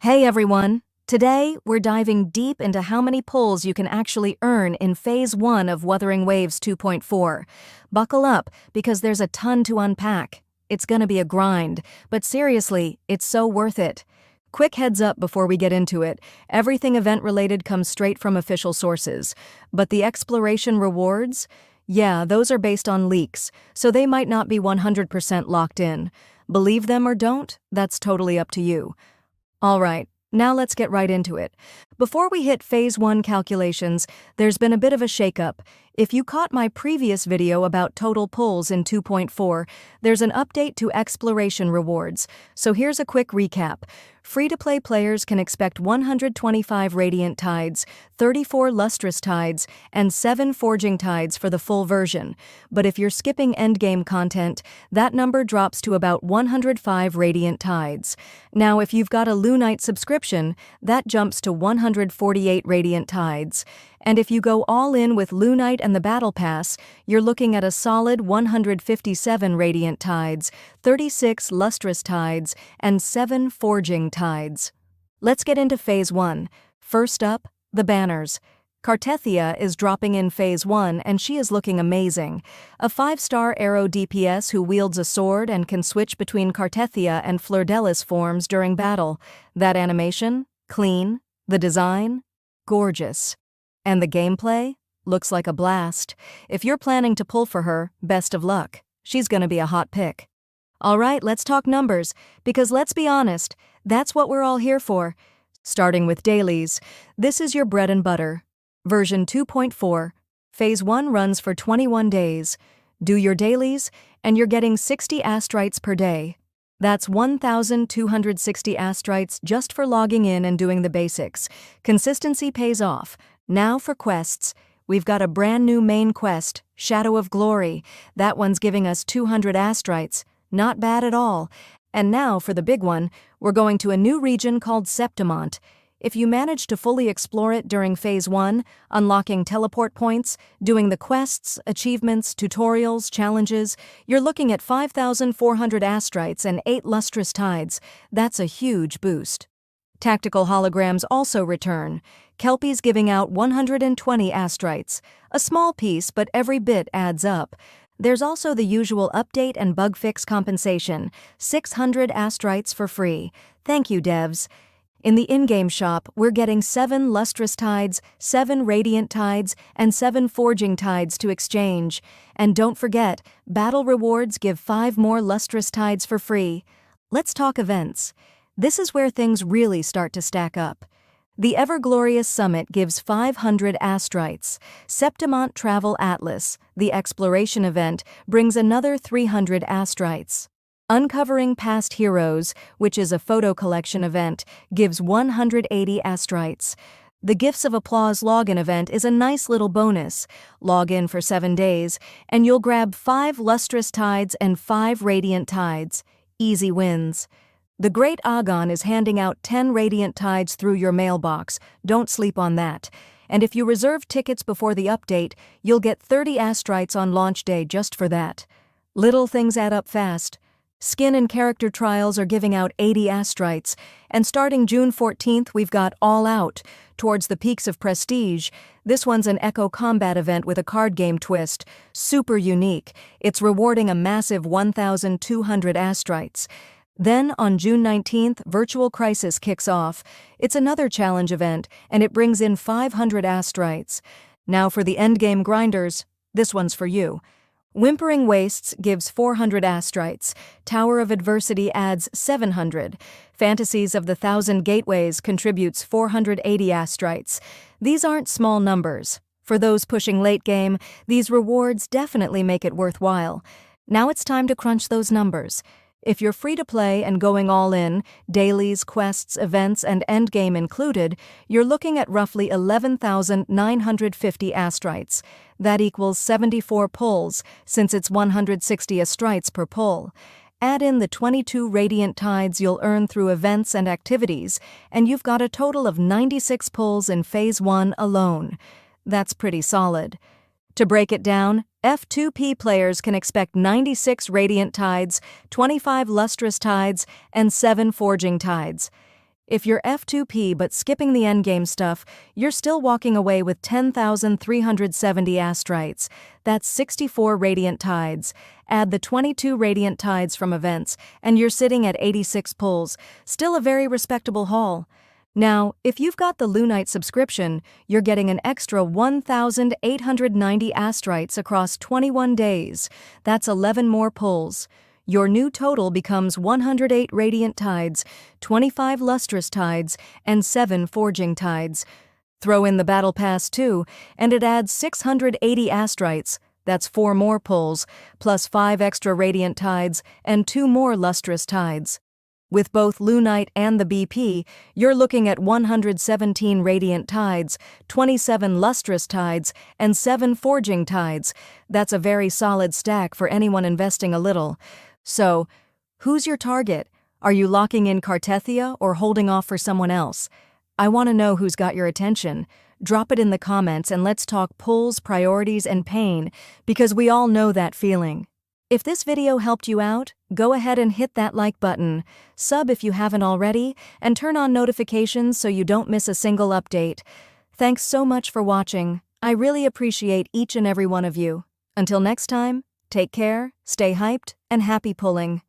Hey everyone! Today, we're diving deep into how many pulls you can actually earn in Phase 1 of Wuthering Waves 2.4. Buckle up, because there's a ton to unpack. It's gonna be a grind, but seriously, it's so worth it. Quick heads up before we get into it, everything event-related comes straight from official sources. But the exploration rewards? Yeah, those are based on leaks, so they might not be 100% locked in. Believe them or don't, that's totally up to you. Alright, now let's get right into it. Before we hit Phase 1 calculations, there's been a bit of a shakeup. If you caught my previous video about total pulls in 2.4, there's an update to exploration rewards. So here's a quick recap. Free-to-play players can expect 125 Radiant Tides, 34 Lustrous Tides, and 7 Forging Tides for the full version. But if you're skipping endgame content, that number drops to about 105 Radiant Tides. Now, if you've got a Lunite subscription, that jumps to 148 Radiant Tides. And if you go all in with Lunite and the Battle Pass, you're looking at a solid 157 Radiant Tides, 36 Lustrous Tides, and 7 Forging Tides. Let's get into Phase 1. First up, the banners. Cartethyia is dropping in Phase 1 and she is looking amazing. A 5-star arrow DPS who wields a sword and can switch between Cartethyia and Fleur-de-Lis forms during battle. That animation? Clean. The design? Gorgeous. And the gameplay? Looks like a blast. If you're planning to pull for her, best of luck. She's gonna be a hot pick. Alright, let's talk numbers, because let's be honest, that's what we're all here for. Starting with dailies, this is your bread and butter. Version 2.4, Phase 1 runs for 21 days. Do your dailies, and you're getting 60 Astrites per day. That's 1,260 Astrites just for logging in and doing the basics. Consistency pays off. Now for quests. We've got a brand new main quest, Shadow of Glory. That one's giving us 200 Astrites. Not bad at all. And now for the big one, we're going to a new region called Septimont. If you manage to fully explore it during Phase 1, unlocking teleport points, doing the quests, achievements, tutorials, challenges, you're looking at 5,400 Astrites and 8 Lustrous Tides. That's a huge boost. Tactical holograms also return. Kelpie's giving out 120 Astrites. A small piece, but every bit adds up. There's also the usual update and bug fix compensation, 600 Astrites for free. Thank you, devs. In the in-game shop, we're getting 7 Lustrous Tides, 7 Radiant Tides, and 7 Forging Tides to exchange. And don't forget, battle rewards give 5 more Lustrous Tides for free. Let's talk events. This is where things really start to stack up. The Ever-Glorious Summit gives 500 Astrites. Septimont Travel Atlas, the exploration event, brings another 300 Astrites. Uncovering Past Heroes, which is a photo collection event, gives 180 Astrites. The Gifts of Applause login event is a nice little bonus. Log in for 7 days, and you'll grab 5 Lustrous Tides and 5 Radiant Tides. Easy wins. The Great Agon is handing out 10 Radiant Tides through your mailbox. Don't sleep on that. And if you reserve tickets before the update, you'll get 30 Astrites on launch day just for that. Little things add up fast. Skin and character trials are giving out 80 Astrites, and starting June 14th, we've got All Out, Towards the Peaks of Prestige. This one's an Echo Combat event with a card game twist. Super unique. It's rewarding a massive 1,200 Astrites. Then, on June 19th, Virtual Crisis kicks off. It's another challenge event, and it brings in 500 Astrites. Now for the endgame grinders, this one's for you. Whimpering Wastes gives 400 Astrites. Tower of Adversity adds 700. Fantasies of the Thousand Gateways contributes 480 Astrites. These aren't small numbers. For those pushing late game, these rewards definitely make it worthwhile. Now it's time to crunch those numbers. If you're free to play and going all in, dailies, quests, events, and endgame included, you're looking at roughly 11,950 Astrites. That equals 74 pulls, since it's 160 Astrites per pull. Add in the 22 Radiant Tides you'll earn through events and activities, and you've got a total of 96 pulls in Phase 1 alone. That's pretty solid. To break it down, F2P players can expect 96 Radiant Tides, 25 Lustrous Tides, and 7 Forging Tides. If you're F2P but skipping the endgame stuff, you're still walking away with 10,370 Astrites. That's 64 Radiant Tides. Add the 22 Radiant Tides from events, and you're sitting at 86 pulls. Still a very respectable haul. Now, if you've got the Lunite subscription, you're getting an extra 1,890 Astrites across 21 days. That's 11 more pulls. Your new total becomes 108 Radiant Tides, 25 Lustrous Tides, and 7 Forging Tides. Throw in the Battle Pass too, and it adds 680 Astrites. That's 4 more pulls, plus 5 extra Radiant Tides and 2 more Lustrous Tides. With both Lunite and the BP, you're looking at 117 Radiant Tides, 27 Lustrous Tides, and 7 Forging Tides. That's a very solid stack for anyone investing a little. So, who's your target? Are you locking in Cartethyia or holding off for someone else? I want to know who's got your attention. Drop it in the comments and let's talk pulls, priorities, and pain, because we all know that feeling. If this video helped you out, go ahead and hit that like button, sub if you haven't already, and turn on notifications so you don't miss a single update. Thanks so much for watching. I really appreciate each and every one of you. Until next time, take care, stay hyped, and happy pulling.